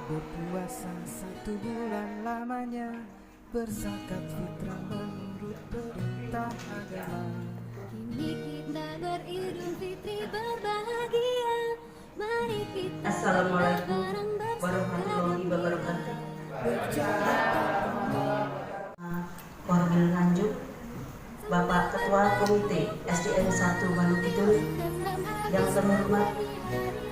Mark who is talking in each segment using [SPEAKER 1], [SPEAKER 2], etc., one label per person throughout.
[SPEAKER 1] Berpuasa 1 bulan lamanya, berzakat fitrah menurut perintah agama.
[SPEAKER 2] Kini kita beridul fitri berbahagia. Mari kita
[SPEAKER 3] Assalamualaikum warahmatullahi wabarakatuh. Korwil Nganjuk, Bapak Ketua Komite SDN 1 Gunung Kidul, yang terhormat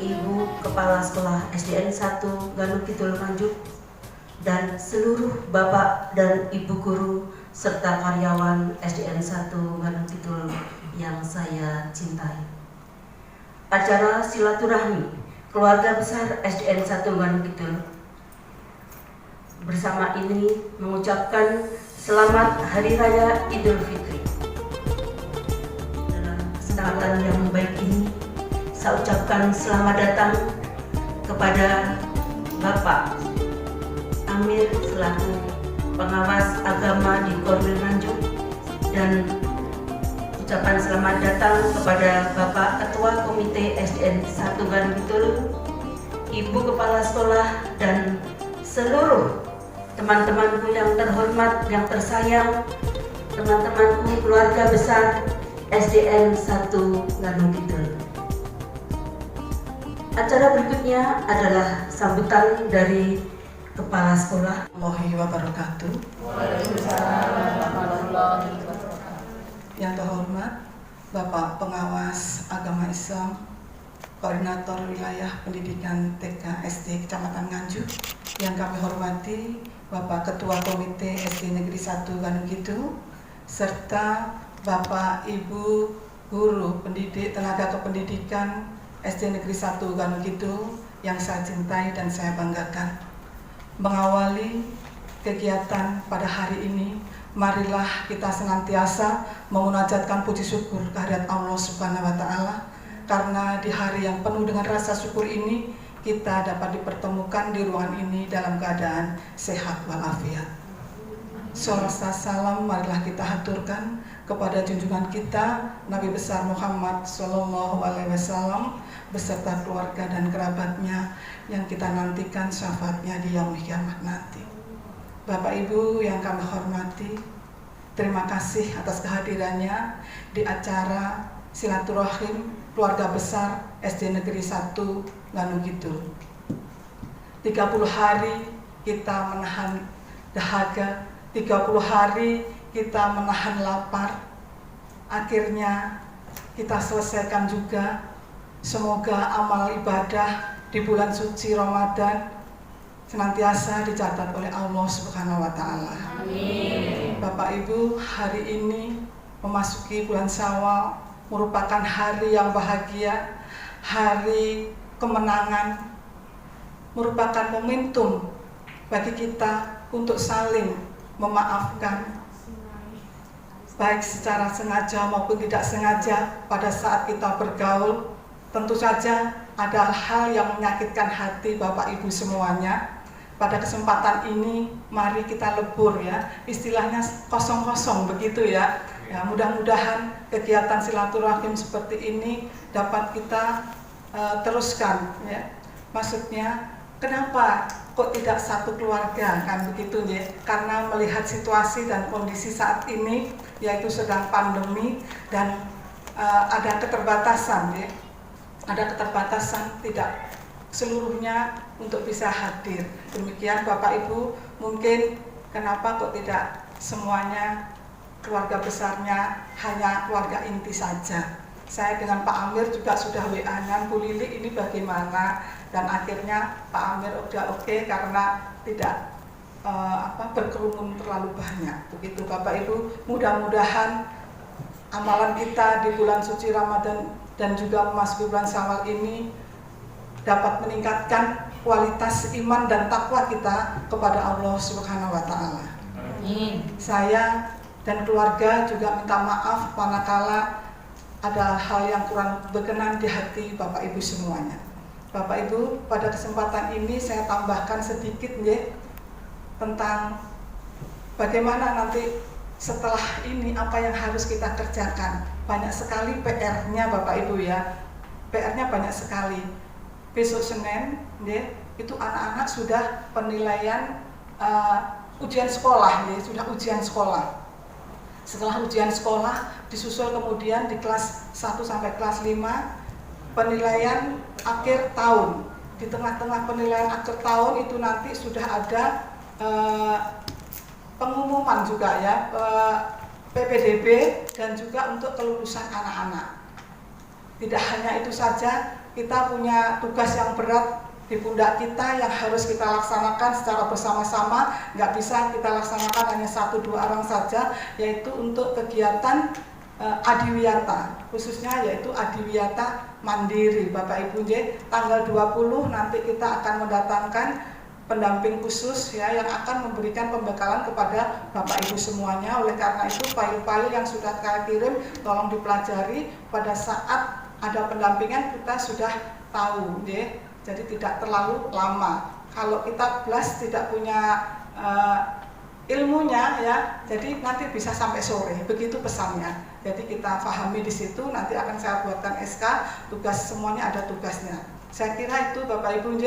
[SPEAKER 3] Ibu Kepala Sekolah SDN 1 Gunung Kidul Nganjuk, dan seluruh Bapak dan Ibu guru serta karyawan SDN 1 Gunung Kidul yang saya cintai. Acara silaturahmi keluarga besar SDN 1 Gunung Kidul bersama ini mengucapkan selamat Hari Raya Idul Fitri. Dalam kesempatan yang baik ini, saya ucapkan selamat datang kepada Bapak Amir selaku pengawas agama di Korwil Nganjuk, dan ucapan selamat datang kepada Bapak Ketua Komite SDN 1 Gunung Kidul, Ibu Kepala Sekolah, dan seluruh teman-temanku yang terhormat, yang tersayang, teman-temanku keluarga besar SDN 1 Gunung Kidul. Acara berikutnya adalah sambutan dari Kepala Sekolah.
[SPEAKER 4] Warahmatullahi wabarakatuh. Yang terhormat Bapak Pengawas Agama Islam, Koordinator Wilayah Pendidikan TK SD Kecamatan Nganjuk, yang kami hormati Bapak Ketua Komite SD Negeri 1 Gunung Kidul, serta Bapak Ibu guru pendidik tenaga kependidikan SD Negeri 1 Gunung Kidul yang saya cintai dan saya banggakan. Mengawali kegiatan pada hari ini, marilah kita senantiasa memunajatkan puji syukur kehadirat Allah Subhanahu wa Ta'ala, karena di hari yang penuh dengan rasa syukur ini kita dapat dipertemukan di ruangan ini dalam keadaan sehat walafiat. Salawat salam marilah kita haturkan kepada junjungan kita Nabi besar Muhammad SAW beserta keluarga dan kerabatnya yang kita nantikan syafaatnya di yaumul kiamat nanti. Bapak Ibu yang kami hormati, terima kasih atas kehadirannya di acara silaturahim keluarga besar SD Negeri 1 Gunung Kidul. 30 hari kita menahan dahaga, 30 hari kita menahan lapar. Akhirnya kita selesaikan juga. Semoga amal ibadah di bulan suci Ramadan senantiasa dicatat oleh Allah Subhanahu wa Ta'ala. Amin. Bapak Ibu, hari ini memasuki bulan Syawal merupakan hari yang bahagia, hari kemenangan, merupakan momentum bagi kita untuk saling memaafkan, baik secara sengaja maupun tidak sengaja. Pada saat kita bergaul, tentu saja ada hal yang menyakitkan hati Bapak Ibu semuanya. Pada kesempatan ini mari kita lebur, ya, istilahnya kosong-kosong begitu, ya. Ya, mudah-mudahan kegiatan silaturahim seperti ini dapat kita teruskan, ya. Maksudnya kenapa kok tidak satu keluarga, kan begitu, ya? Karena melihat situasi dan kondisi saat ini, yaitu sedang pandemi dan ada keterbatasan, ya. Ada keterbatasan, tidak seluruhnya untuk bisa hadir. Demikian Bapak Ibu, mungkin kenapa kok tidak semuanya keluarga besarnya hanya keluarga inti saja. Saya dengan Pak Amir juga sudah WA-nya, Bu Lili ini bagaimana, dan akhirnya Pak Amir udah oke karena tidak berkerumun terlalu banyak. Begitu Bapak Ibu, mudah-mudahan amalan kita di bulan suci Ramadan dan juga memasuki bulan Syawal ini dapat meningkatkan kualitas iman dan takwa kita kepada Allah Subhanahu wa Ta'ala. Saya dan keluarga juga minta maaf manakala ada hal yang kurang berkenan di hati Bapak Ibu semuanya. Bapak Ibu, pada kesempatan ini saya tambahkan sedikit, ya, tentang bagaimana nanti setelah ini apa yang harus kita kerjakan. Banyak sekali PR-nya Bapak Ibu, ya. PR-nya banyak sekali. besok Senin, itu anak-anak sudah penilaian ujian sekolah, sudah ujian sekolah. Setelah ujian sekolah disusul kemudian di kelas 1 sampai kelas 5 penilaian akhir tahun. Di tengah-tengah penilaian akhir tahun itu nanti sudah ada pengumuman juga ya, PPDB dan juga untuk kelulusan anak-anak. Tidak hanya itu saja, kita punya tugas yang berat di pundak kita yang harus kita laksanakan secara bersama-sama. Nggak bisa kita laksanakan hanya 1-2 orang saja, yaitu untuk kegiatan adiwiyata, khususnya yaitu adiwiyata mandiri. Bapak Ibu, tanggal 20 nanti kita akan mendatangkan pendamping khusus ya yang akan memberikan pembekalan kepada Bapak Ibu semuanya. Oleh karena itu file-file yang sudah saya kirim tolong dipelajari. Pada saat ada pendampingan kita sudah tahu, jadi tidak terlalu lama. Kalau kita blast tidak punya ilmunya ya, jadi nanti bisa sampai sore, begitu pesannya. Jadi kita pahami di situ, nanti akan saya buatkan SK, tugas semuanya ada tugasnya. Saya kira itu Bapak Ibu.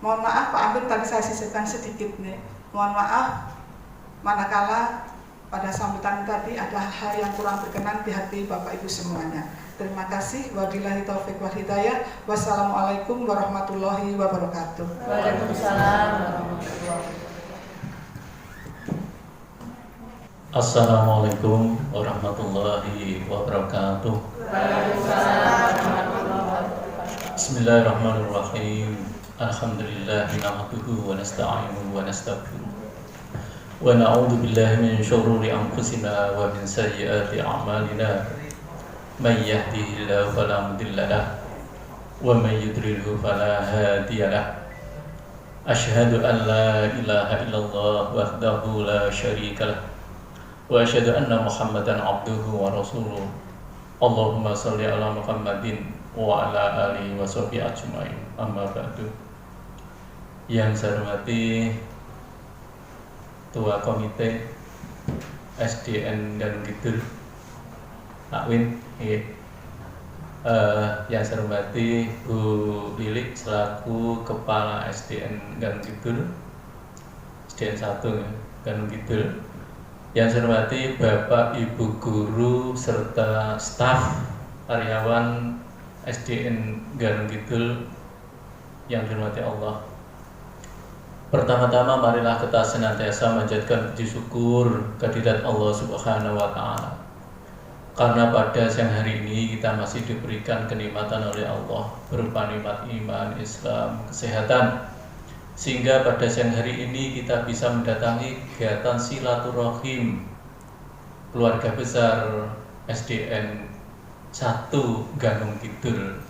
[SPEAKER 4] Mohon maaf Pak Amir, tadi saya sisipkan sedikit nih. Mohon maaf manakala pada sambutan tadi ada hal yang kurang berkenan di hati Bapak Ibu semuanya. Terima kasih. Wabillahi taufiq wal hidayah. Wassalamualaikum warahmatullahi wabarakatuh.
[SPEAKER 3] Waalaikumsalam warahmatullahi wabarakatuh.
[SPEAKER 5] Assalamualaikum warahmatullahi wabarakatuh. Bismillahirrahmanirrahim. Alhamdulillah nahmaduhu wa nasta'inuhu wa nastaghfiruh. Wa na'udzu billahi min syururi anfusina wa min sayyiati a'malina. May yahdihillahu fala mudilla lahu wa may yudlilhu fala hadiya lahu. Asyhadu an la ilaha illallah wahdahu la syarika lahu wa asyhadu anna Muhammadan abduhu wa rasuluh. Allahumma shalli ala Muhammadin wa ala alihi wa sahbihi ajmain. Amma ba'du. Yang saya hormati Ketua Komite SDN dan Kidul Pak Win, yang saya hormati Bu Lilik selaku Kepala SDN Gunung Kidul, SDN 1 Gunung Kidul. Yang saya hormati Bapak Ibu guru serta staf karyawan SDN Gunung Kidul yang dirahmati Allah. Pertama-tama marilah kita senantiasa menjadikan puji syukur kehadirat Allah Subhanahu wa Ta'ala. Karena pada siang hari ini kita masih diberikan kenikmatan oleh Allah berupa nikmat iman, Islam, kesehatan, sehingga pada siang hari ini kita bisa mendatangi kegiatan silaturahim keluarga besar SDN 1 Gunung Kidul,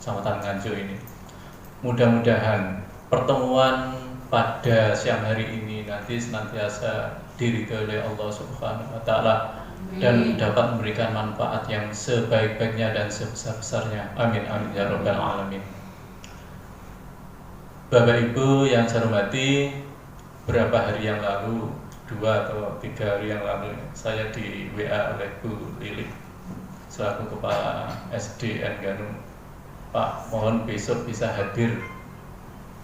[SPEAKER 5] Kecamatan Nganjuk ini. Mudah-mudahan pertemuan pada siang hari ini nanti senantiasa diridhoi oleh Allah Subhanahu wa Ta'ala dan dapat memberikan manfaat yang sebaik-baiknya dan sebesar-besarnya. Amin amin ya rabbal alamin. Bapak Ibu yang saya hormati, beberapa hari yang lalu, 2 atau 3 hari yang lalu, saya di WA oleh Bu Lilik selaku Kepala SDN Gunung. Pak, mohon besok bisa hadir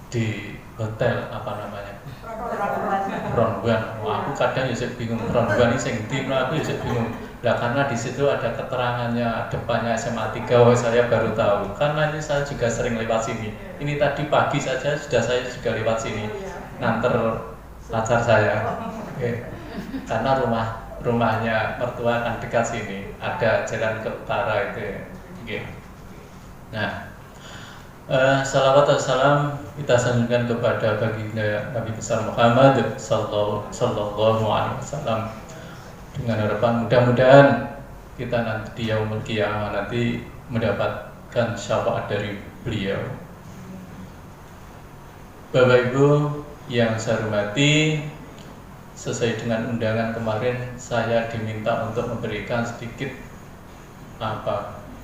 [SPEAKER 5] di hotel apa namanya? Ronbuan. Wah, aku kadang ya bingung Ronbuan ini sing ndi, aku ya bingung. Nah, karena di situ ada keterangannya depannya SMA 3, saya baru tahu. Karena ini saya juga sering lewat sini. Ini tadi pagi saja saya juga lewat sini. Nganter pacar saya. Oke. Karena rumahnya mertua kan dekat sini. Ada jalan ke utara itu. Oke. Nah, salawat dan salam kita sanjungkan kepada baginda Nabi besar Muhammad sallallahu alaihi wasallam, dengan harapan mudah-mudahan kita nanti di yaumul qiyamah nanti mendapatkan syafaat dari beliau. Bapak Ibu yang saya hormati, sesuai dengan undangan kemarin saya diminta untuk memberikan sedikit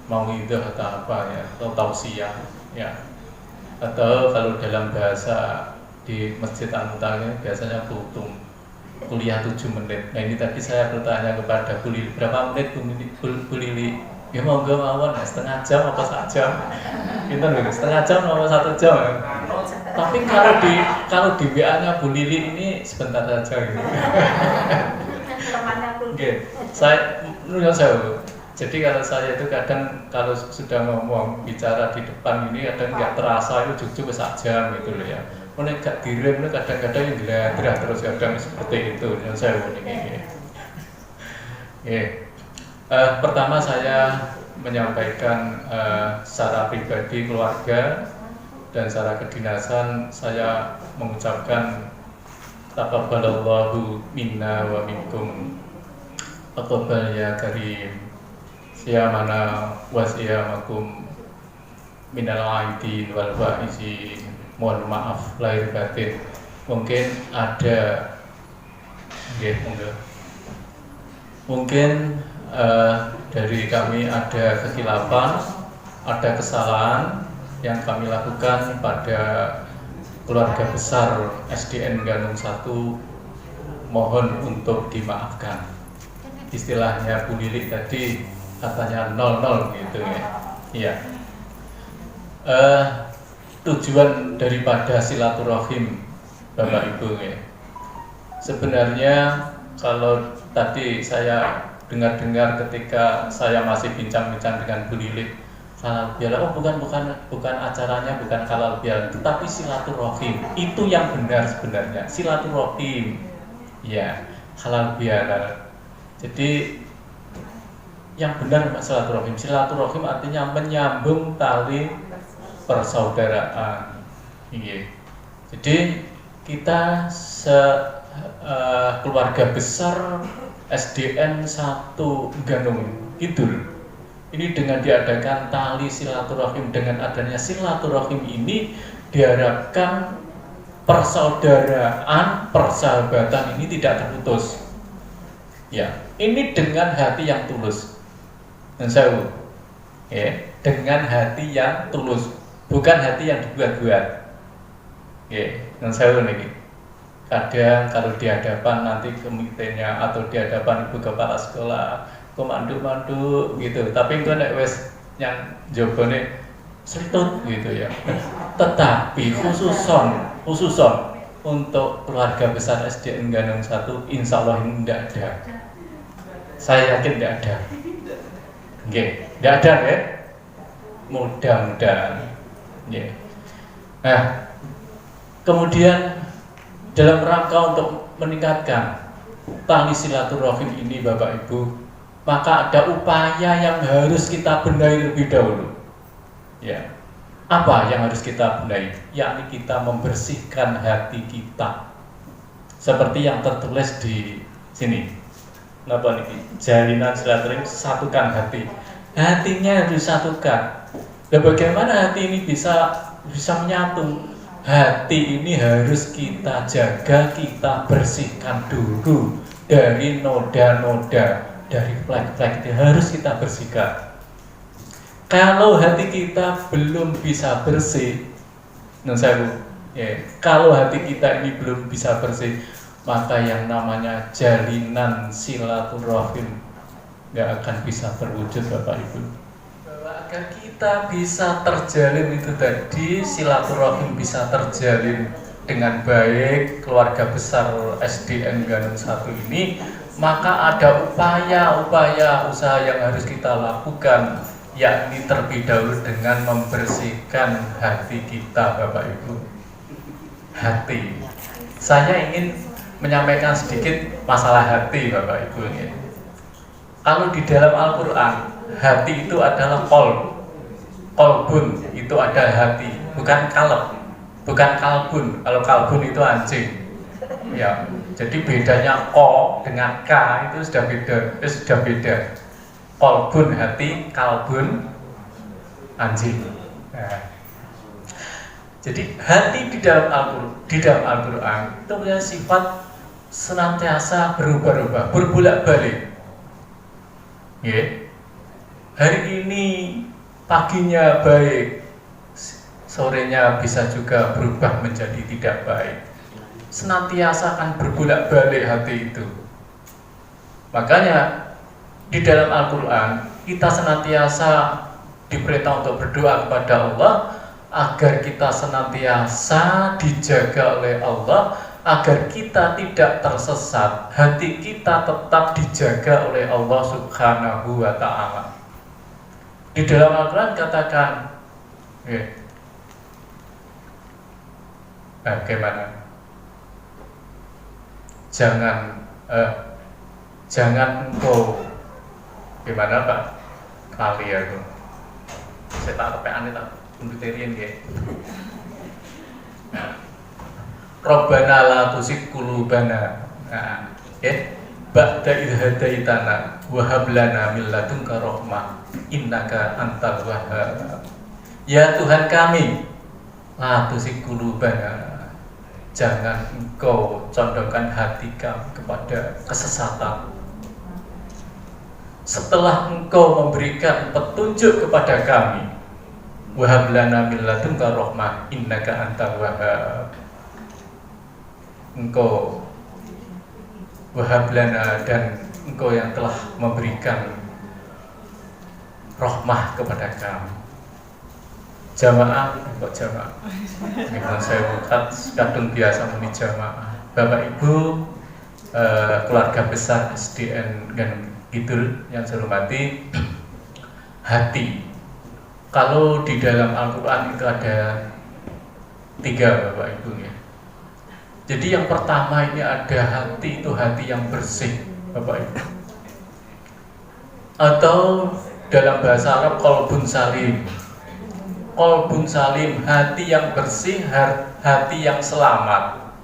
[SPEAKER 5] mauidhah atau atau tausiah ya, atau kalau dalam bahasa di Masjid An-Mu'talim biasanya kultum, kuliah 7 menit. Nah ini tadi saya bertanya kepada Bu Lili, berapa menit Bu Lili Ya monggo mawon, setengah jam apa sak jam? Pinten lho, setengah jam apa 1 jam? Tapi kalau di WA-nya Bu Lili ini sebentar saja gitu. Oke, saya menurut saya. Jadi kalau saya itu kadang kalau sudah ngomong bicara di depan ini kadang nggak terasa itu cukup sak jam gitu loh ya. Mulai gak direm itu kadang-kadang yang gerak terus kadang seperti itu yang saya ini. Pertama saya menyampaikan secara pribadi keluarga dan secara kedinasan saya mengucapkan taqabbalallahu minna wa minkum taqabbal ya karim siyamana wa siyamakum minal aidin wal faizin. Mohon maaf lahir batin. Mungkin ada mungkin dari kami ada kekhilafan, ada kesalahan yang kami lakukan pada keluarga besar SDN Ganung 1. Mohon untuk dimaafkan. Istilahnya Bu Lili tadi katanya 00 gitu ya. Iya. Tujuan daripada silaturahim Bapak Ibu ya. Sebenarnya kalau tadi saya dengar-dengar ketika saya masih bincang-bincang dengan Bu Lili halal bihalal, bukan acaranya bukan halal bihalal, tetapi silaturahim. Itu yang benar sebenarnya, silaturahim. Ya, halal bihalal. Jadi yang benar silaturahim. Silaturahim artinya menyambung tali persaudaraan. Jadi kita keluarga besar SDN 1 Ganung Kidul ini dengan diadakan tali silaturahim, dengan adanya silaturahim ini diharapkan persaudaraan, persahabatan ini tidak terputus. Ya, ini dengan hati yang tulus. Dan saya dengan hati yang tulus, bukan hati yang dibuat-buat. Dan saya ini kadang kalau di hadapan nanti komitenya atau di hadapan ibu kepala sekolah komandu-mandu gitu, tapi itu nek wes yang jobone selitut gitu ya. Tetapi khususon untuk keluarga besar SDN Ganung 1 insya Allah ini tidak ada. Saya yakin tidak ada. Tidak ada ya. Mudah-mudahan. Nah, kemudian dalam rangka untuk meningkatkan tali silaturahim ini Bapak Ibu, maka ada upaya yang harus kita benahi lebih dahulu. Ya. Apa yang harus kita benahi? Yakni kita membersihkan hati kita. Seperti yang tertulis di sini. Napa niki? Jalinan silaturahim, satukan hati. Hatinya harus disatukan. Dan bagaimana hati ini bisa menyatu? Hati ini harus kita jaga, kita bersihkan dulu dari noda-noda, dari flek-flek itu harus kita bersihkan. Kalau hati kita belum bisa bersih, kalau hati kita ini belum bisa bersih, maka yang namanya jalinan silaturahim nggak akan bisa terwujud Bapak Ibu. Agar kita bisa terjalin itu tadi, silaturahim bisa terjalin dengan baik keluarga besar SDN Ganung 1 ini, maka ada upaya-upaya usaha yang harus kita lakukan, yakni terlebih dahulu dengan membersihkan hati kita Bapak Ibu. Hati. Saya ingin menyampaikan sedikit masalah hati Bapak Ibu ini. Kalau di dalam Al-Quran, hati itu adalah kolbun itu ada hati, bukan kalb, bukan kalbun. Kalau kalbun itu anjing. Ya, jadi bedanya ko dengan k itu sudah beda. Kolbun hati, kalbun anjing. Nah, jadi hati di dalam Al-Quran itu punya sifat senantiasa berubah-ubah, berbolak-balik. Hari ini paginya baik, sorenya bisa juga berubah menjadi tidak baik. Senantiasa akan berbolak-balik hati itu. Makanya di dalam Al-Quran kita senantiasa diperintah untuk berdoa kepada Allah agar kita senantiasa dijaga oleh Allah, agar kita tidak tersesat, hati kita tetap dijaga oleh Allah Subhanahu wa Ta'ala. Di dalam Al-Quran katakan, bagaimana? Jangan engkau, gimana Pak? Kali aku, saya tak tepean tak komputerin ya. Rabbana la tuzigh qulubana. Ba'da idh hadaitana wa hab lana min ladunka rahmah innaka antal wahhab. Ya Tuhan kami, la tuzigh qulubana, jangan engkau condongkan hati kami kepada kesesatan. Setelah engkau memberikan petunjuk kepada kami, wa hab lana min ladunka rahmah innaka antal wahhab, engkau wahablana, dan engkau yang telah memberikan rahmah kepada kami. Jamaah, kok jamaah? Memang saya bukan kadung biasa muni jamaah. Bapak Ibu, keluarga besar SDN Ganum Kidul yang saya hormati, hati. Kalau di dalam Al-Quran itu ada 3 Bapak Ibu ya. Jadi yang pertama ini ada hati, itu hati yang bersih Bapak Ibu, atau dalam bahasa Arab qalbun salim. Qalbun salim, hati yang bersih, hati yang selamat.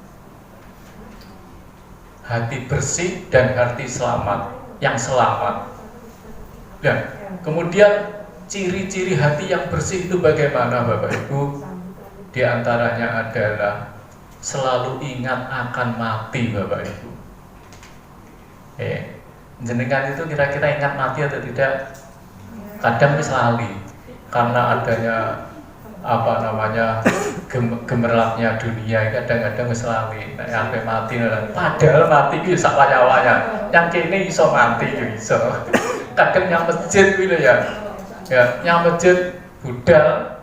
[SPEAKER 5] Hati bersih dan hati selamat, yang selamat. Dan kemudian ciri-ciri hati yang bersih itu bagaimana Bapak Ibu? Di antaranya adalah selalu ingat akan mati Bapak Ibu. Jenengan itu kira-kira ingat mati atau tidak? Kadang lali karena adanya gemerlapnya dunia, kadang-kadang lali sampai mati. Padahal mati itu sak waya-waya. Yang kene iso mati yo iso. Kadang yang masjid gitu ya. Yang masjid budal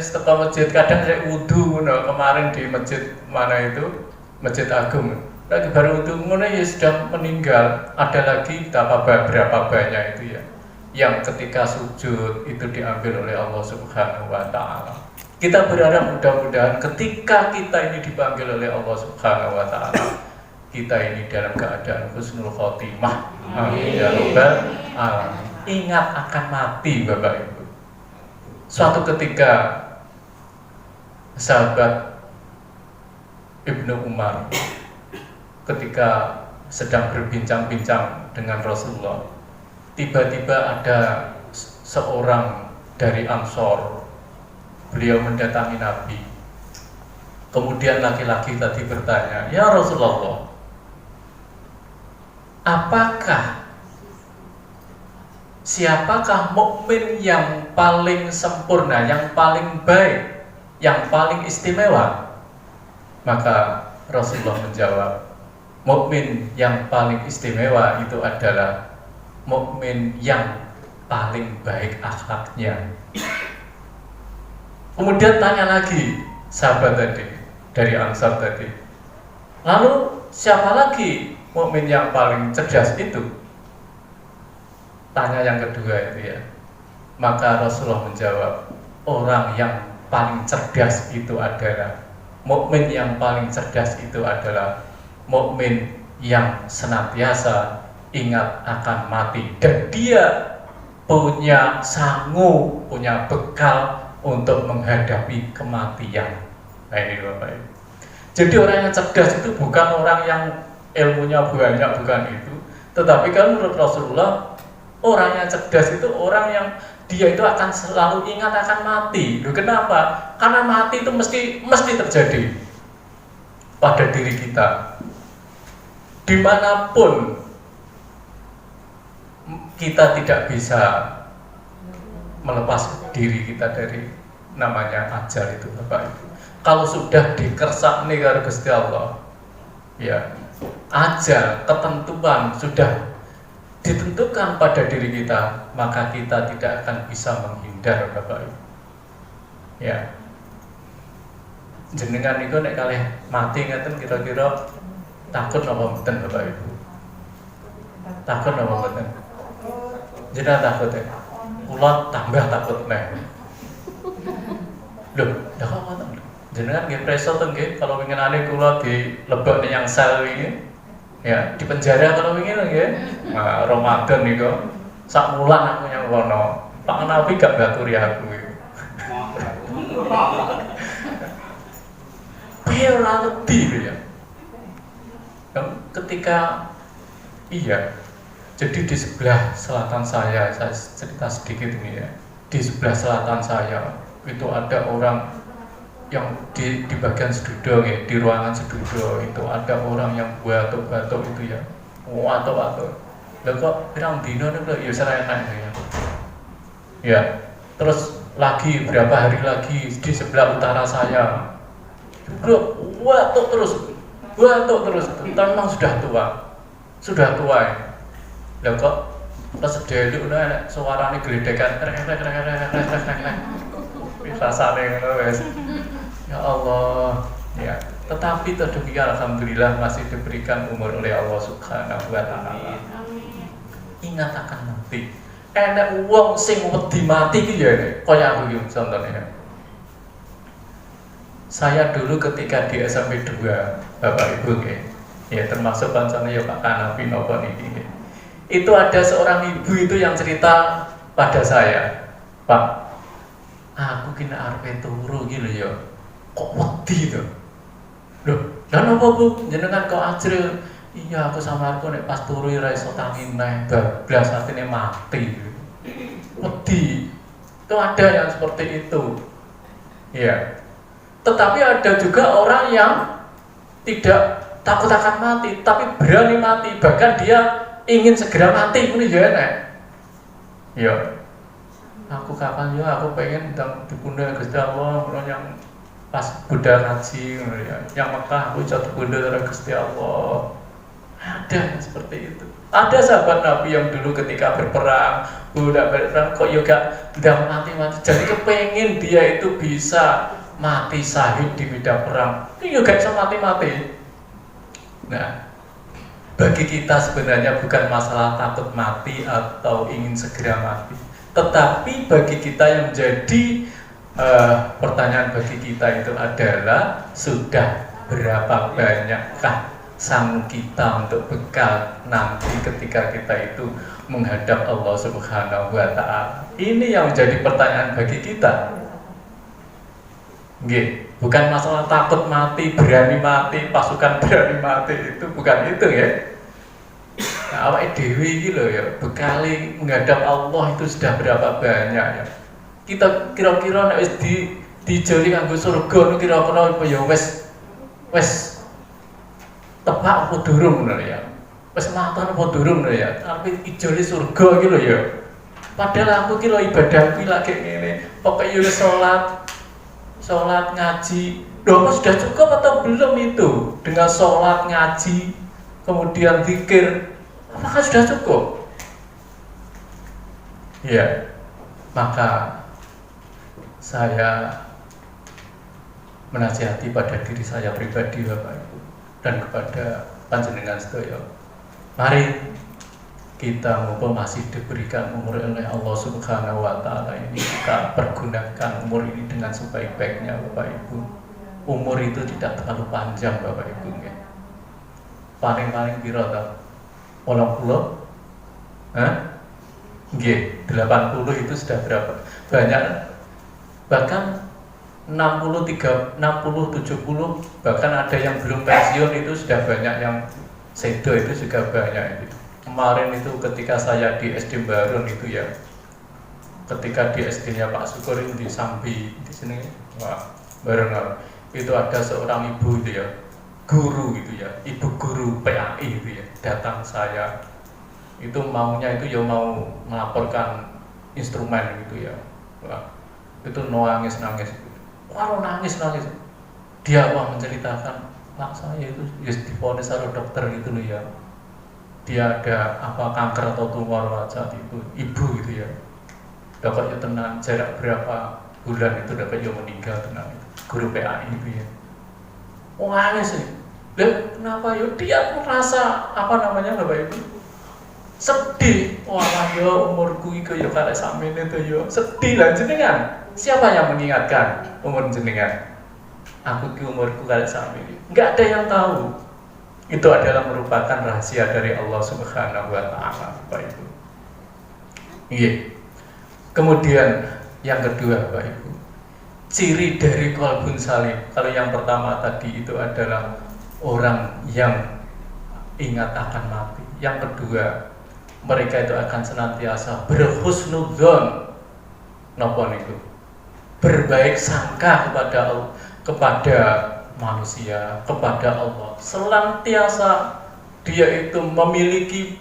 [SPEAKER 5] setelah masjid kadang saya wudu kemarin di masjid mana itu, Masjid Agung, lagi baru wudu ya sudah meninggal. Ada lagi berapa banyak itu ya yang ketika sujud itu diambil oleh Allah Subhanahu wa Ta'ala. Kita berharap mudah-mudahan ketika kita ini dipanggil oleh Allah Subhanahu wa Ta'ala, kita ini dalam keadaan husnul khotimah. Amin ya rabbal alamin. Ingat akan mati Bapak Ibu. Suatu ketika sahabat Ibnu Umar ketika sedang berbincang-bincang dengan Rasulullah, tiba-tiba ada seorang dari Ansor, beliau mendatangi Nabi. Kemudian laki-laki tadi bertanya, "Ya Rasulullah, siapakah mukmin yang paling sempurna, yang paling baik, yang paling istimewa?" Maka Rasulullah menjawab, mukmin yang paling istimewa itu adalah mukmin yang paling baik akhlaknya. Kemudian tanya lagi sahabat tadi dari Ansar tadi, lalu siapa lagi mukmin yang paling cerdas itu? Tanya yang kedua itu ya. Maka Rasulullah menjawab, orang yang paling cerdas itu adalah mukmin yang paling cerdas itu adalah mukmin yang senantiasa ingat akan mati dan dia punya sanggup, punya bekal untuk menghadapi kematian. Nah ini Bapak Ibu. Jadi orang yang cerdas itu bukan orang yang ilmunya banyak, bukan itu. Tetapi kan menurut Rasulullah, orang yang cerdas itu orang yang dia itu akan selalu ingat akan mati. Loh, kenapa? Karena mati itu mesti terjadi pada diri kita. Dimanapun kita tidak bisa melepas diri kita dari namanya ajal itu Bapak Ibu. Kalau sudah dikersakne karo Gusti Allah, ya ajal, ketentuan sudah ditentukan pada diri kita, maka kita tidak akan bisa menghindar, Bapak Ibu. Ya. Jenengan niku nek kalih mati ngeten kira-kira takut napa mboten, Bapak Ibu? Takut napa mboten? Jenengan takut ya? Kula tambah takut neh. Loh, dah kok ngoten. Jenengan nggih preso to nggih kalau winginane kula dilebokne yang sel wingi. Ya, di penjara kalau wingi nggih. Nah, Ramadan niku sak wulan aku nyang kono. Pak Nabi gak baturi aku iki. Piye ora ngerti ya. Ketika jadi di sebelah selatan saya cerita sedikit ini ya. Di sebelah selatan saya itu ada orang yang di bagian sedudo ya, di ruangan sedudo itu ada orang yang batuk-batuk itu ya, watuk-watuk. Lah kok pirang dino niku ya serenak ya. Ya, terus lagi berapa hari lagi di sebelah utara saya. Bro, watuk terus. Memang sudah tua ya. Lah kok terus dhewe ana suarane gledekan krek. Rasane ngono wis. Ya Allah, ya. Tetapi demikian alhamdulillah masih diberikan umur oleh Allah Subhanahu wa taala. Ingat akan mati. Enek wong sing wedi mati iki ya kaya aku iki contohnya. Saya dulu ketika di SMP 2, Bapak Ibu nggih. Ya termasuk kancane ya Pak Kanapi napa niki nggih. Itu ada seorang ibu itu yang cerita pada saya, Pak, aku kena arep turu iki lho ya. Kok wedi to? Loh, lha napa Bu? Jenengan kok ajril? Iya, aku sama aku nek pas turu ora iso tangi neh, bablas atine mati. Wedi. Itu ada yang seperti itu. Iya. Tetapi ada juga orang yang tidak takut akan mati, tapi berani mati, bahkan dia ingin segera mati pun ya nek. Ya. Aku kapan ya aku pengen dipundhut Gusti Allah yang pas Buddha ngaji ya. Yang Mekah aku jatuh pundhut karo Gusti Allah. Ada yang seperti itu. Ada sahabat Nabi yang dulu ketika berperang, udah berperang kok juga udah mati-mati. Jadi kepengen dia itu bisa mati syahid di medan perang. Ini juga bisa mati-mati. Nah, bagi kita sebenarnya bukan masalah takut mati atau ingin segera mati, tetapi bagi kita yang menjadi pertanyaan bagi kita itu adalah sudah berapa banyakkah sanggup kita untuk bekal nanti ketika kita itu menghadap Allah Subhanahu wa taala. Ini yang menjadi pertanyaan bagi kita. Nggih, bukan masalah takut mati, berani mati, pasukan berani mati, itu bukan itu ya. Nah, awake dhewe iki lho ya, bekali menghadap Allah itu sudah berapa banyak ya. Kita kira-kira nek wis dijoli kanggo surga niku kira-kira apa ya wis tepak apa durung ngono ya. Wis matur apa durung ngono ya. Tapi ijoli surga iki lho ya. Padahal aku ki lho ibadahku lagi ngene, pokoke wis salat ngaji. Loh, apa sudah cukup atau belum itu? Dengan salat ngaji, kemudian zikir, apakah sudah cukup? Ya, maka saya menasihati pada diri saya pribadi Bapak Ibu dan kepada panjenengan sedaya. Mari kita mumpung masih diberikan umur oleh Allah Subhanahu wa taala ini, kita pergunakan umur ini dengan sebaik-baiknya Bapak Ibu. Umur itu tidak terlalu panjang Bapak Ibu ya. Paling-paling piro ta? 80? Nggih, 80 itu sudah berapa? Banyak. Bahkan 60, 70, bahkan ada yang belum pensiun itu sudah banyak, yang sedo itu juga banyak itu. Kemarin itu ketika saya di SD Barun itu ya, ketika di SD-nya Pak Syukur itu di Sambi di sini, wah, Barun itu ada seorang ibu itu ya, guru gitu ya, ibu guru PAI itu ya, datang saya itu maunya itu ya mau melaporkan instrumen gitu ya, wah, itu nangis, wah nangis, dia wah menceritakan, Pak saya itu divonis oleh dokter gitu loh ya. dia ada apa kanker atau tumor saat itu, ibu gitu ya, dapat ya tenang jarak berapa bulan itu dapat ya meninggal tenang itu guru PAI itu ya. Wah sih, kenapa ya dia merasa apa namanya Bapak Ibu sedih, wah ya umurku itu ya karek sampeyan itu ya sedih lah jenengan. Siapa yang mengingatkan umur jenengan? Aku ki umurku karek sampeyan. Enggak ada yang tahu. Itu adalah merupakan rahasia dari Allah Subhanahu wa taala, Bapak Ibu. Iya. Kemudian yang kedua, Bapak Ibu, ciri dari qalbun salim. Kalau yang pertama tadi itu adalah orang yang ingat akan mati. Yang kedua, mereka itu akan senantiasa berhusnudzon. Napa niku? Berbaik sangka kepada manusia, kepada Allah. Senantiasa dia itu memiliki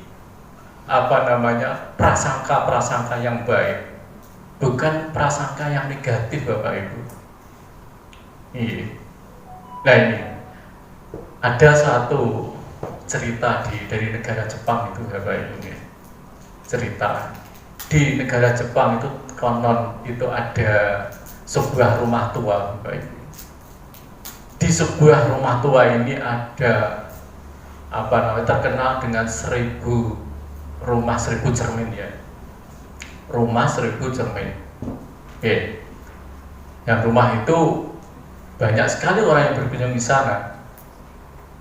[SPEAKER 5] apa namanya prasangka-prasangka yang baik, bukan prasangka yang negatif, Bapak Ibu. Iya. Nah ini ada satu cerita dari negara Jepang itu, Bapak Ibu. Cerita di negara Jepang itu konon itu ada sebuah rumah tua, Bapak Ibu. Di sebuah rumah tua ini ada apa namanya terkenal dengan 1000 rumah 1000 cermin ya, rumah 1000 cermin. Oke. Yang rumah itu banyak sekali orang yang berkunjung di sana.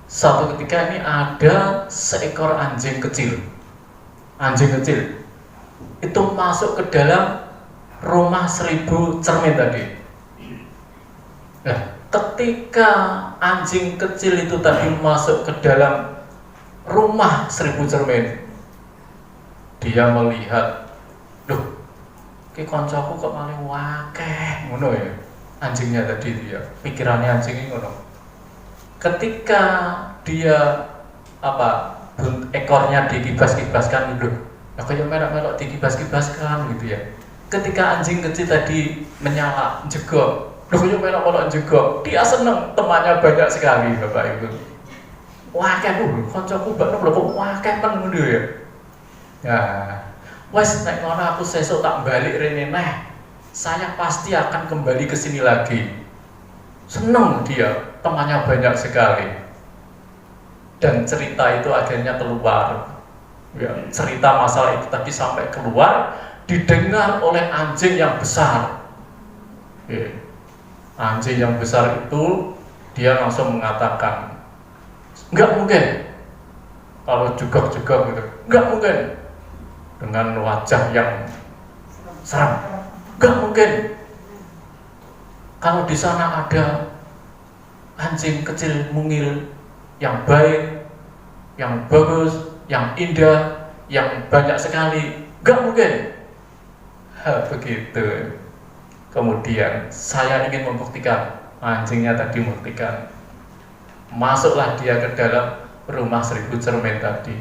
[SPEAKER 5] Suatu ketika ini ada seekor anjing kecil itu masuk ke dalam rumah 1000 cermin tadi. Nah, ketika anjing kecil itu tadi masuk ke dalam rumah 1000 cermin, dia melihat, loh, ki koncoku kok malah wakeh ngono ya. Anjingnya tadi dia, pikirannya anjing ini ngono. Ketika dia ekornya dikibas-kibaskan gitu, nah kayak melok-melok dikibas-kibaskan gitu ya. Ketika anjing kecil tadi menyala, jegok, loh melok-melok jegok, dia seneng, temannya banyak sekali, Bapak Ibu. Wah kayak koncoku bakal kok wah kayak ngono ya. Nah, wes nek ngono aku sesuk tak balik rene neh. Saya pasti akan kembali ke sini lagi. Seneng dia, temannya banyak sekali. Dan cerita itu akhirnya keluar. Ya, cerita masalah itu tadi sampai keluar, didengar oleh anjing yang besar. Ya. Anjing yang besar itu dia langsung mengatakan, enggak mungkin. Kalau jugak-jugak gitu, enggak mungkin. Dengan wajah yang seram, enggak mungkin. Kalau di sana ada anjing kecil mungil yang baik, yang bagus, yang indah, yang banyak sekali, enggak mungkin. Begitu. Kemudian saya ingin membuktikan, anjingnya tadi membuktikan. Masuklah dia ke dalam rumah 1000 cermin tadi.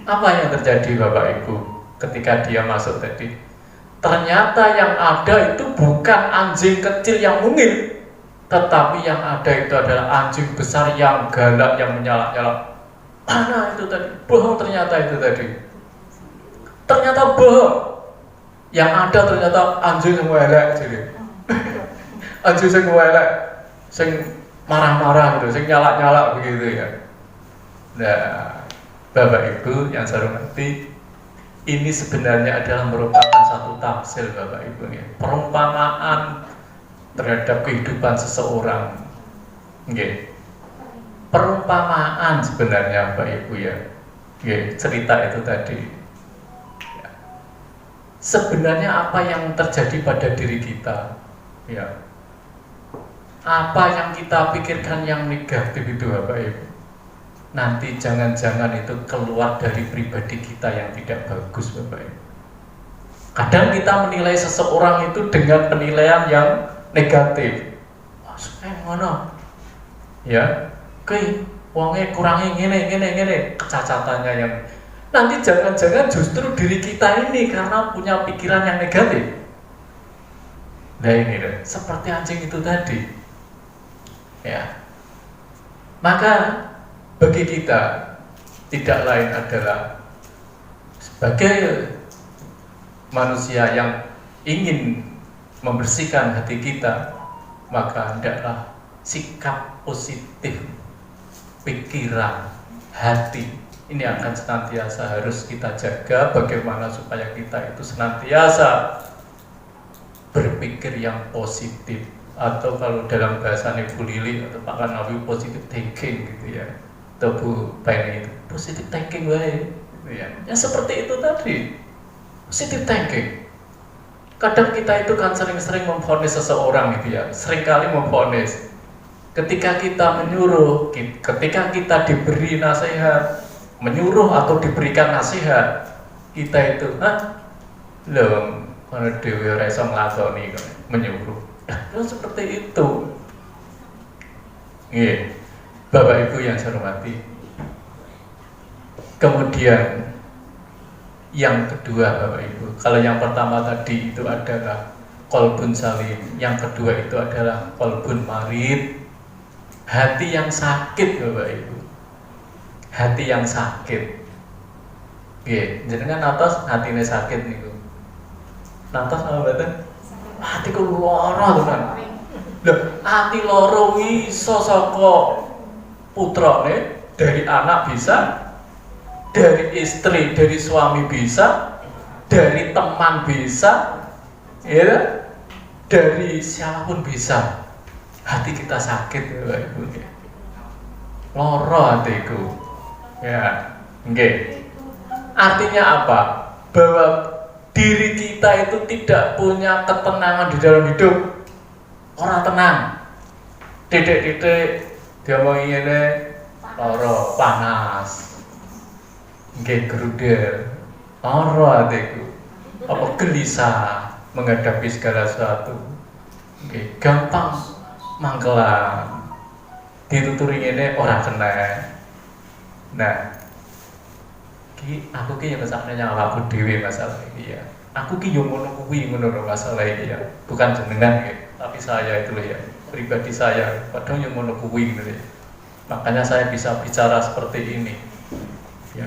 [SPEAKER 5] Apa yang terjadi, Bapak Ibu, ketika dia masuk tadi? Ternyata yang ada itu bukan anjing kecil yang mungil, tetapi yang ada itu adalah anjing besar yang galak, yang menyalak-nyalak. Mana itu tadi? Bohong ternyata itu tadi. Ternyata bohong. Yang ada ternyata anjing yang welek jadi. Anjing yang welek, yang marah-marah gitu, yang nyalak-nyalak begitu ya. Nah, Bapak Ibu yang saya hormati, ini sebenarnya adalah merupakan satu tafsir, Bapak Ibu ya. Perumpamaan terhadap kehidupan seseorang. Nggih. Perumpamaan sebenarnya, Bapak Ibu ya. Nggih, cerita itu tadi. Ya. Sebenarnya apa yang terjadi pada diri kita? Ya. Apa yang kita pikirkan yang negatif itu, Bapak Ibu, nanti jangan-jangan itu keluar dari pribadi kita yang tidak bagus, Bapak Ibu. Kadang kita menilai seseorang itu dengan penilaian yang negatif. Ngono. Ya, kuwi wonge kurangi ngene, kecacatannya yang nanti jangan-jangan justru diri kita ini karena punya pikiran yang negatif. Nah ini deh, seperti anjing itu tadi. Ya. Maka bagi kita tidak lain adalah Sebagai manusia yang ingin membersihkan hati kita, maka hendaklah sikap positif, pikiran, hati ini akan senantiasa harus kita jaga. Bagaimana supaya kita itu senantiasa berpikir yang positif, atau kalau dalam bahasa Ibu Lili atau Pak Kanawi positive thinking gitu ya, atau Bu Penny itu positive thinking gitu ya. Yang seperti itu tadi, positive thinking. Kadang kita itu kan sering-sering memvonis seseorang gitu ya, seringkali memvonis. Ketika kita menyuruh, ketika kita diberi nasihat, menyuruh atau diberikan nasihat, kita itu, loh, kalau dewi ora iso nglakoni menyuruh. Nah, seperti itu. Nggih. Bapak Ibu yang saya hormati. Kemudian yang kedua Bapak Ibu, kalau yang pertama tadi itu adalah qalbun salim, yang kedua itu adalah qalbun marid, hati yang sakit Bapak Ibu. Hati yang sakit. Nggih, jenengan atas hatine sakit niku. Nantos apa mboten? Hatiku lara tenan. Lho, ati lara iso saka putrane, dari anak bisa, dari istri, dari suami bisa, dari teman bisa, ya, dari siapapun bisa. Hati kita sakit ya Bapak Ibu. Lara hatiku. Ya, nggih. Artinya apa? Bahwa diri kita itu tidak punya ketenangan di dalam hidup. Orang tenang. Titik-titik dia mau ngene lara, panas. Nggih gruder. Lara hatiku. Apa gelisah menghadapi segala sesuatu. Nggih, gampang mangkelan. Dituturi ngene ora kena. Nah, aku ki ya mesakne yang awakku dhewe masalah iki ya. Aku ki yo ngono kuwi ngono masalah iki ya. Bukan jenengan nggih, tapi saya itu loh ya. Pribadi saya, padahal yo ngono kuwi gitu ya. Makanya saya bisa bicara seperti ini. Ya.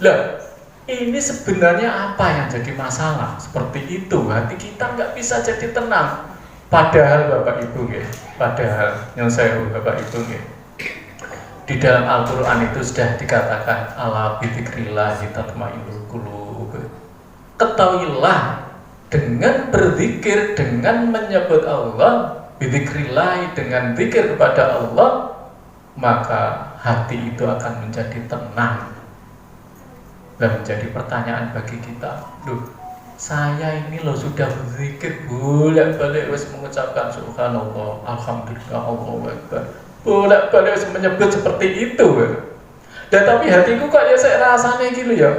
[SPEAKER 5] Lah, ini sebenarnya apa yang jadi masalah? Seperti itu, hati kita nggak bisa jadi tenang. Padahal Bapak Ibu nggih, padahal yang saya Bapak Ibu nggih. Di dalam Al-Quran itu sudah dikatakan ala bidzikrillahi tatmainnul qulub. Ketahuilah dengan berzikir, dengan menyebut Allah, bidzikrillahi, dengan zikir kepada Allah, maka hati itu akan menjadi tenang. Dan menjadi pertanyaan bagi kita, loh, saya ini loh sudah berzikir bolak-balik wis mengucapkan subhanallah, alhamdulillah, Allahu akbar, bolak-balik menyebut seperti itu. Dan tapi hatiku kok ya saya rasanya gitu ya.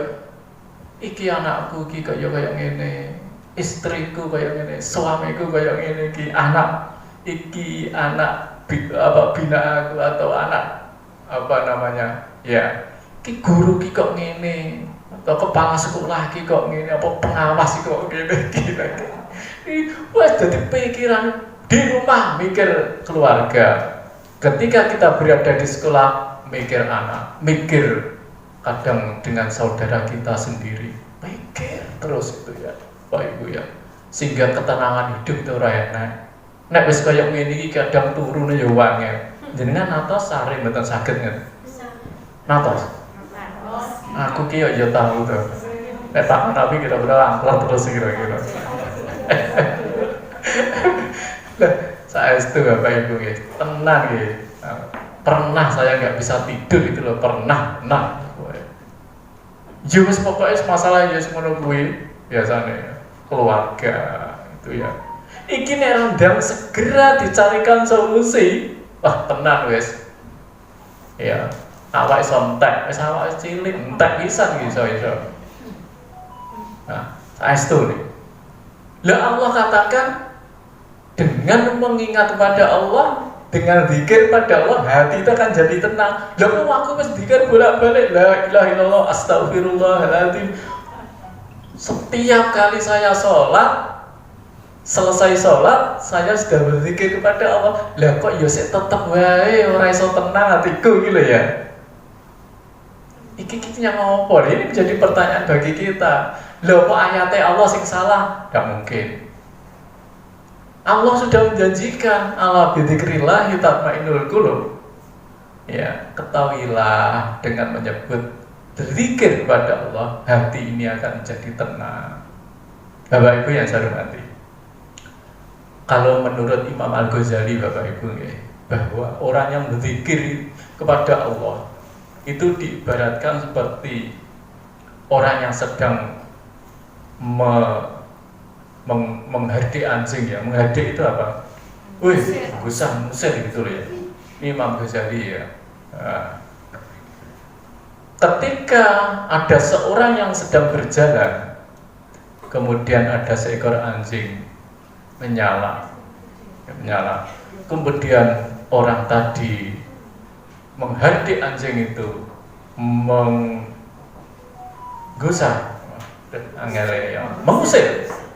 [SPEAKER 5] Iki anakku iki kaya ngene, istriku kaya ngene, suamiku kaya ngene iki, anak iki anak bina aku atau anak apa namanya? Ya, iki guru iki kok ngene, atau kepala sekolah iki kok ngene, apa pengawas iki kok ngene iki. Wes dadi pikiran di rumah mikir keluarga. Ketika kita berada di sekolah, mikir anak, mikir kadang dengan saudara kita sendiri, mikir terus itu ya, Pak Ibu ya, sehingga ketenangan hidup itu ora enak. Nek wis kaya ngene iki kadang turune ya wangen. Jenengan natos sare mboten saged ngen. Natos. Aku ki ya tahu to. Nek Pak Nabi kira-kira angklot terus kira-kira. Lah, saestu Bapak Ibu nggih, tenang nggih. Pernah saya nggak bisa tidur itu loh, pernah. Nah, ya wis pokoknya masalah ya semono kuwi biasanya keluarga itu ya. Iki nek rendang segera dicarikan solusi. Wah, tenang wis. Ya, awak iso entek, wis awak cilik entek pisan iki iso. Nah, saestu nih. Lah Allah katakan dengan mengingat kepada Allah, dengan zikir pada Allah, hati itu akan jadi tenang. Lah kok aku wis zikir bolak-balik la ilaha illallah astagfirullahaladzim. Setiap kali saya sholat, selesai sholat, saya sudah berzikir kepada Allah. Lah kok ya sik tetep wae ora iso tenang hatiku gitu ya. Iki yang ngopo? Ini menjadi pertanyaan bagi kita. Loh kok ayatnya Allah sing salah? Tidak mungkin. Allah sudah menjanjikan ala bidzikrillah tatmainnul qulub. Ya, ketahuilah dengan menyebut berzikir kepada Allah, hati ini akan menjadi tenang. Bapak Ibu yang saya hormati, kalau menurut Imam Al-Ghazali Bapak Ibu bahwa orang yang berzikir kepada Allah itu diibaratkan seperti orang yang sedang menghardik anjing ya. Menghardik itu apa? Wih, gusah musir gitu loh ya. Ini Imam Ghazali ya. Nah, ketika ada seorang yang sedang berjalan, kemudian ada seekor anjing menyala, kemudian orang tadi menghardik anjing itu, menggusah,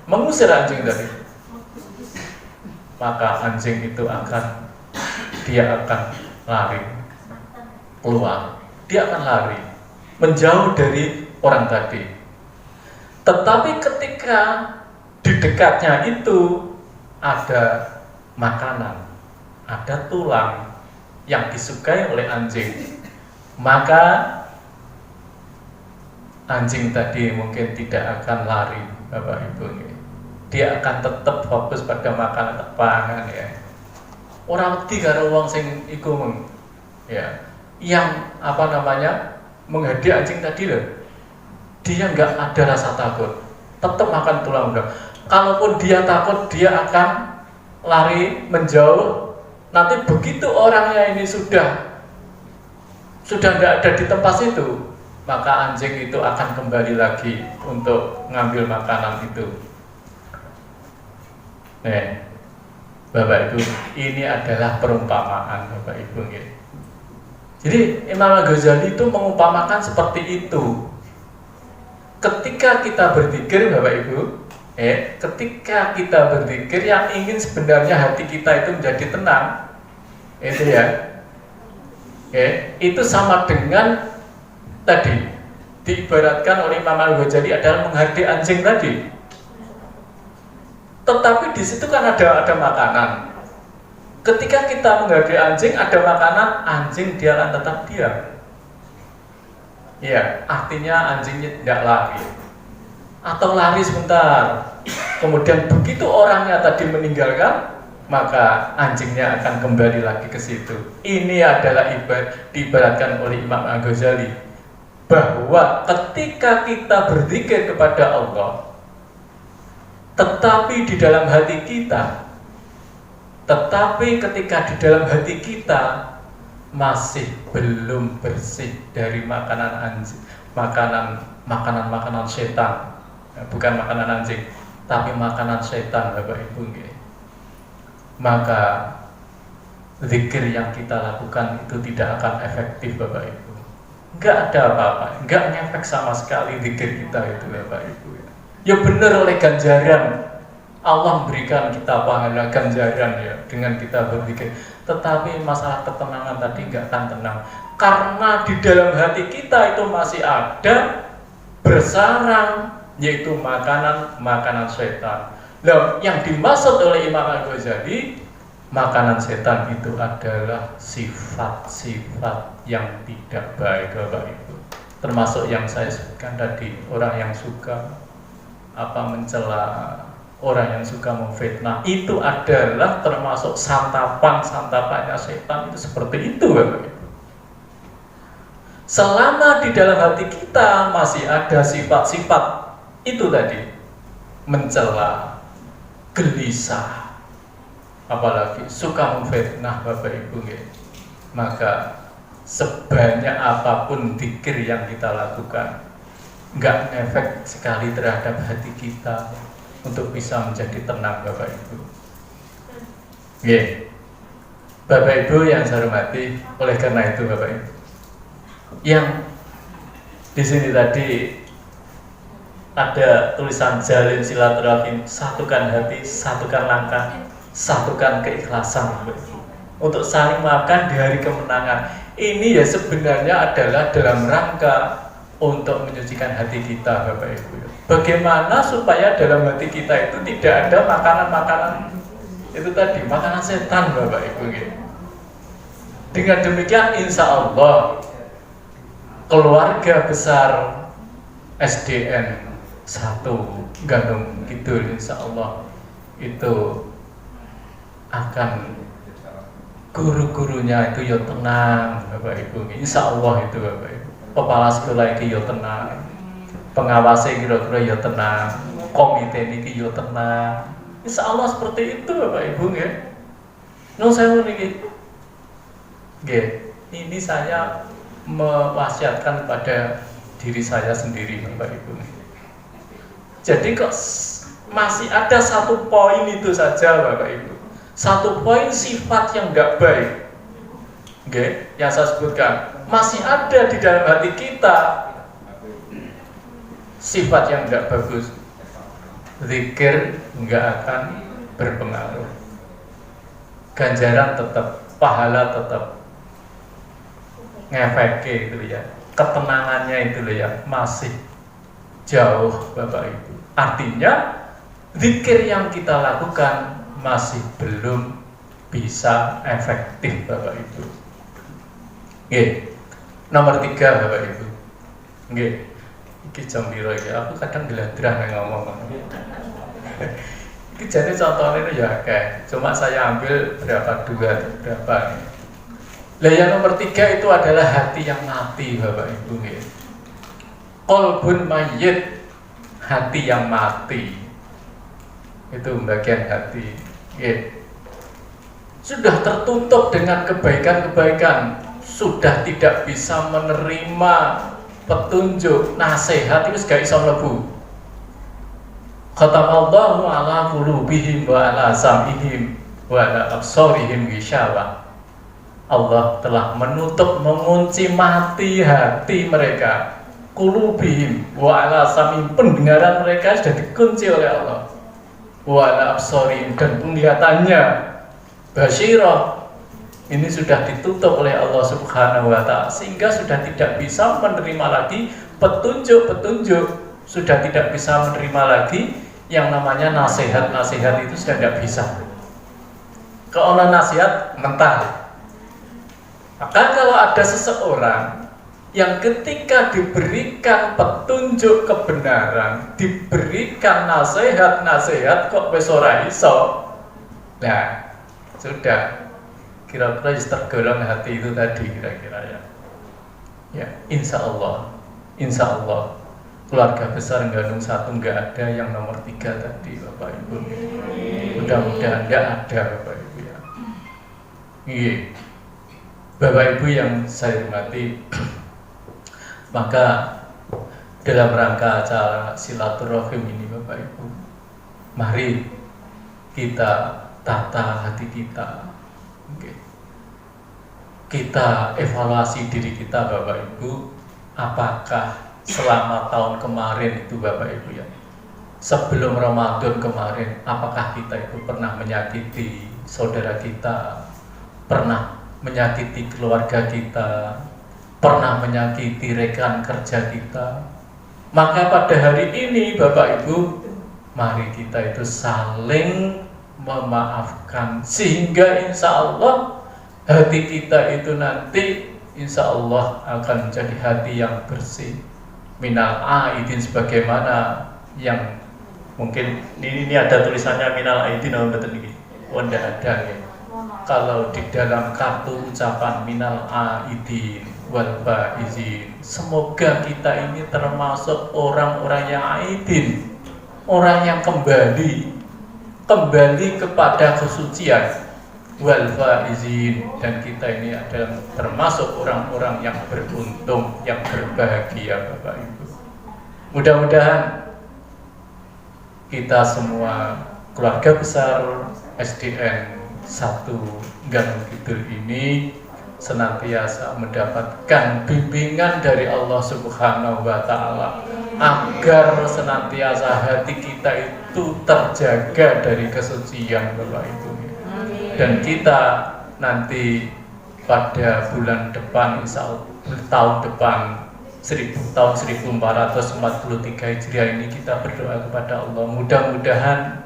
[SPEAKER 5] mengusir anjing tadi, maka anjing itu dia akan lari keluar, dia akan lari menjauh dari orang tadi. Tetapi ketika di dekatnya itu ada makanan, ada tulang yang disukai oleh anjing, maka anjing tadi mungkin tidak akan lari, Bapak Ibu. Dia akan tetap fokus pada makanan pangan ya. Orang wedi karo wong sing iku ya, yang menghardik anjing tadi loh. Dia nggak ada rasa takut, tetap makan tulang udah. Kalaupun dia takut, dia akan lari menjauh. Nanti begitu orangnya ini sudah nggak ada di tempat situ, maka anjing itu akan kembali lagi untuk ngambil makanan itu. Bapak Ibu, ini adalah perumpamaan Bapak Ibu. Jadi Imam Al-Ghazali itu mengumpamakan seperti itu. Ketika kita berzikir Bapak Ibu, ketika kita berzikir yang ingin sebenarnya hati kita itu menjadi tenang, itu ya, itu sama dengan tadi diibaratkan oleh Imam Al-Ghazali adalah menghardik anjing tadi. Tetapi di situ kan ada makanan. Ketika kita menghardik anjing, ada makanan, anjing dia akan tetap diam. Ya, artinya anjingnya tidak lari atau lari sebentar. Kemudian begitu orangnya tadi meninggalkan, maka anjingnya akan kembali lagi ke situ. Ini adalah diibaratkan oleh Imam Al-Ghazali bahwa ketika kita berzikir kepada Allah, tetapi ketika di dalam hati kita masih belum bersih dari makanan setan, bukan makanan anjing, tapi makanan setan Bapak Ibu, maka zikir yang kita lakukan itu tidak akan efektif Bapak Ibu. Enggak ada apa-apa, enggak ngefek sama sekali zikir kita itu Bapak Ibu. Ya benar oleh ganjaran, Allah memberikan kita pahala ganjaran ya dengan kita berzikir. Tetapi masalah ketenangan tadi enggak akan tenang, karena di dalam hati kita itu masih ada bersarang, yaitu makanan setan. Nah, yang dimaksud oleh Imam Al-Ghazali, makanan setan itu adalah sifat-sifat yang tidak baik Bapak Ibu. Termasuk yang saya sebutkan tadi, orang yang suka mencela, orang yang suka memfitnah, itu adalah termasuk santapannya setan, itu seperti itu Bapak Ibu. Selama di dalam hati kita masih ada sifat-sifat itu tadi, mencela, gelisah, apalagi suka memfitnah Bapak Ibu, maka sebanyak apapun zikir yang kita lakukan, nggak efek sekali terhadap hati kita untuk bisa menjadi tenang Bapak Ibu. Bapak Ibu yang saya hormati, oleh karena itu Bapak Ibu, yang di sini tadi ada tulisan jalin silaturahim, satukan hati, satukan langkah, satukan keikhlasan Bapak Ibu, untuk saling maafkan di hari kemenangan. ini ya sebenarnya adalah dalam rangka untuk menyucikan hati kita, Bapak Ibu. Bagaimana supaya dalam hati kita itu tidak ada makanan-makanan itu tadi, makanan setan, Bapak Ibu. Dengan demikian insya Allah keluarga besar SDN 1 Gandung Kidul insya Allah itu akan guru-gurunya itu ya tenang, Bapak Ibu. Insya Allah itu, Bapak Ibu. Kepala sekolah ini ya tenang, pengawasnya kira-kira ya tenang, komite ini ya tenang. Insya Allah seperti itu, Bapak Ibu. Nun sewu niki. Ini saya mewasiatkan pada diri saya sendiri, Bapak Ibu. Jadi kok masih ada satu poin itu saja, Bapak Ibu. Satu poin sifat yang enggak baik, yang saya sebutkan masih ada di dalam hati kita, sifat yang enggak bagus. Zikir enggak akan berpengaruh, ganjaran tetap, pahala tetap, ngefeknya itu ya, ketenangannya itu ya masih jauh, Bapak Ibu. Artinya zikir yang kita lakukan masih belum bisa efektif, Bapak Ibu. Nomor 3, Bapak Ibu. Iki jam piro iki? Aku kadang geladrah ngomong. Iki jadi contohnya itu ya kayak, cuma saya ambil berapa nih. Lah yang nomor 3 itu adalah hati yang mati, Bapak Ibu. Qalbun mayyit, hati yang mati. Itu bagian hati. Sudah tertutup dengan kebaikan-kebaikan, sudah tidak bisa menerima petunjuk, nasihat, itu gak iso mlebu. Khatamallahu ala qulubihim wa ala sam'ihim wa ala absarihim ghishawah. Allah telah menutup, mengunci mati hati mereka. Qulubihim wa ala sam'ihim, pendengaran mereka sudah dikunci oleh Allah. Wa ala absarihim, dan penglihatannya basyirah ini sudah ditutup oleh Allah Subhanahu wa Ta'ala, sehingga sudah tidak bisa menerima lagi petunjuk-petunjuk, sudah tidak bisa menerima lagi yang namanya nasihat-nasihat, itu sudah tidak bisa. Kalau nasihat mentah. Maka kalau ada seseorang yang ketika diberikan petunjuk kebenaran, diberikan nasihat-nasihat kok wis ora iso, nah sudah kira-kira tergolong hati itu tadi, kira-kira ya. Insya Allah keluarga besar Gandung 1 nggak ada yang nomor 3 tadi, Bapak Ibu. Mudah-mudahan nggak ada, Bapak Ibu ya. Bapak Ibu yang saya hormati, maka dalam rangka acara silaturahim ini, Bapak Ibu, mari kita tata hati kita. Kita evaluasi diri kita, Bapak Ibu. Apakah selama tahun kemarin itu, Bapak Ibu ya, sebelum Ramadan kemarin, apakah kita itu pernah menyakiti saudara kita, pernah menyakiti keluarga kita, pernah menyakiti rekan kerja kita? Maka pada hari ini, Bapak Ibu, mari kita itu saling memaafkan, sehingga insya Allah hati kita itu nanti insya Allah akan menjadi hati yang bersih, minal aidin, sebagaimana yang mungkin ini ada tulisannya minal aidin, betul ini? Oh, tidak ada ya. Kalau di dalam kartu ucapan minal aidin wal faizin, semoga kita ini termasuk orang-orang yang aidin, orang yang kembali kepada kesucian, wal faizin, dan kita ini adalah termasuk orang-orang yang beruntung, yang berbahagia, Bapak Ibu. Mudah-mudahan kita semua keluarga besar SDN 1 Gandung Kidul ini senantiasa mendapatkan bimbingan dari Allah Subhanahu wa Ta'ala, agar senantiasa hati kita itu terjaga dari kesucian, Bapak Ibu. Dan kita nanti pada bulan depan, insya Allah tahun depan tahun 1443 Hijriah ini kita berdoa kepada Allah, mudah-mudahan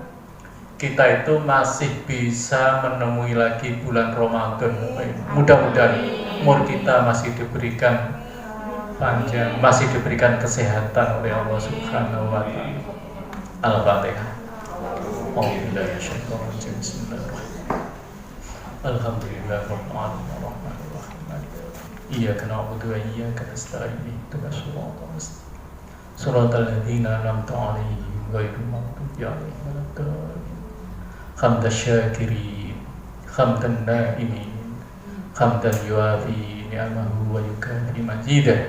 [SPEAKER 5] kita itu masih bisa menemui lagi bulan Ramadan. Mudah-mudahan umur kita masih diberikan panjang, masih diberikan kesehatan oleh Allah Subhanahu wa taala. Al-Fatihah. Alhamdulillahirabbil alamin. Iyyaka na'budu wa iyyaka nasta'in. Ihdinas siratal mustaqim. Shiratal ladzina an'amta 'alaihim ghairil maghdubi 'alaihim waladdallin. Hamdan syakirin, hamdan na'imin, hamdan yuafi ni'amahu wa yukafi majidah.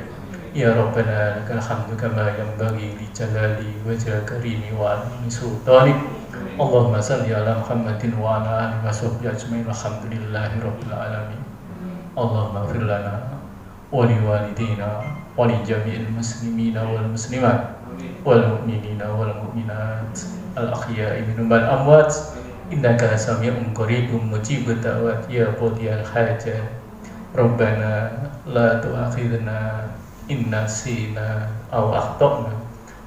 [SPEAKER 5] Ya Rabbana lakal hamdu kama yanbaghi li jalali wajhil karimi wa 'azimi sultanik. Allahumma salli ala Muhammadin wa ala alihi wa sahbihi ajma'in. Alhamdulillahi rabbil alamin. Allahumma ighfir lana wa li walidina wa li jami'il muslimina wal muslimat wal mu'minina wal mu'minat al ahya'i minhum wal amwat. Innaka sami'un qaribun mujibud da'wat ya qadiyal hajat. Rabbana la tu'akhidna in nasina aw akhtana.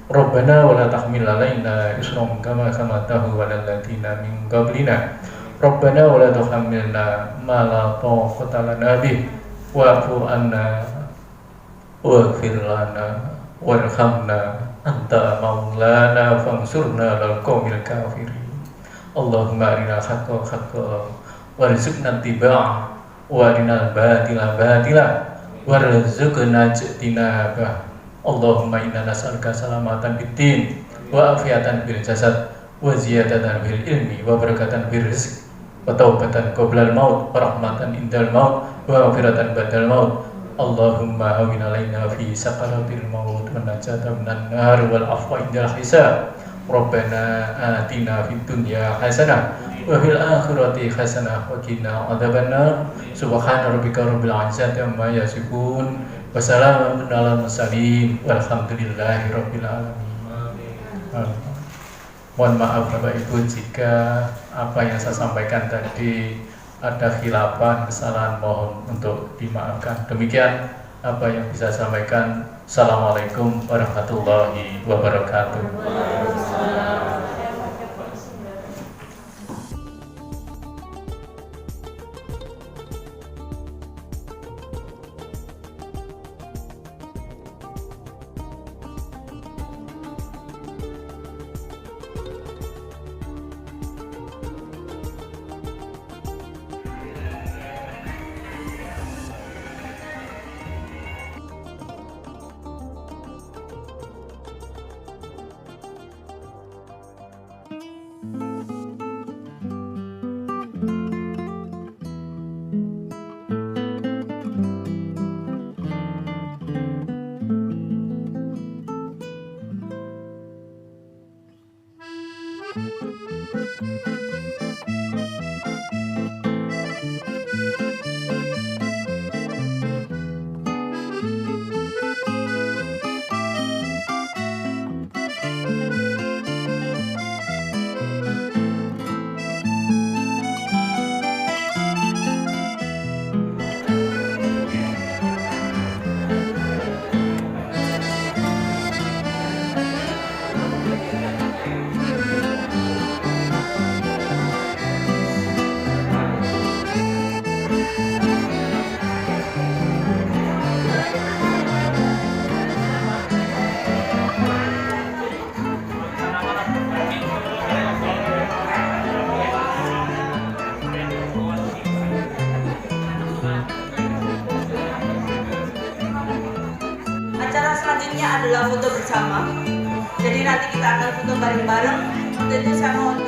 [SPEAKER 5] Rabbana wa la tahmil 'alaina isran kama hamaltahu 'alal ladzina min qablina. Rabbana wa la tuhammilna ma la taqata lana bih wa'fu 'anna waghfir lana warhamna anta maulana fansurna 'alal qaumil kafirin. Allahumma arinal haqqa haqqan warzuqna ittiba'ah wa arinal batila batila warzuqna ijtinabah. Allahumma inna nas'aluka salamatan fid-din wa afiatan fil jasad wa ziyadatan fil ilmi wa barakatan fil rizq wa taubatan qoblal maut wa rahmatan indal maut wa maghfiratan ba'dal maut. Allahumma hawwin 'alaina fi sakaratil maut wa najatan minan nar wal afwa indal hisab. Rabbana atina fid dunya hasanah wa fil akhirati hasanah wa qina adzabannar. Subhana rabbika rabbil izzati amma yasifun wa salamun alal mursalin walhamdulillahi rabbil alamin. Mohon maaf Bapak Ibu jika apa yang saya sampaikan tadi ada khilafan, kesalahan, mohon untuk dimaafkan. Demikian apa yang bisa saya sampaikan. Assalamualaikum warahmatullahi wabarakatuh.
[SPEAKER 3] Adalah foto bersama, jadi nanti kita akan foto bareng-bareng. Untuk itu saya mohon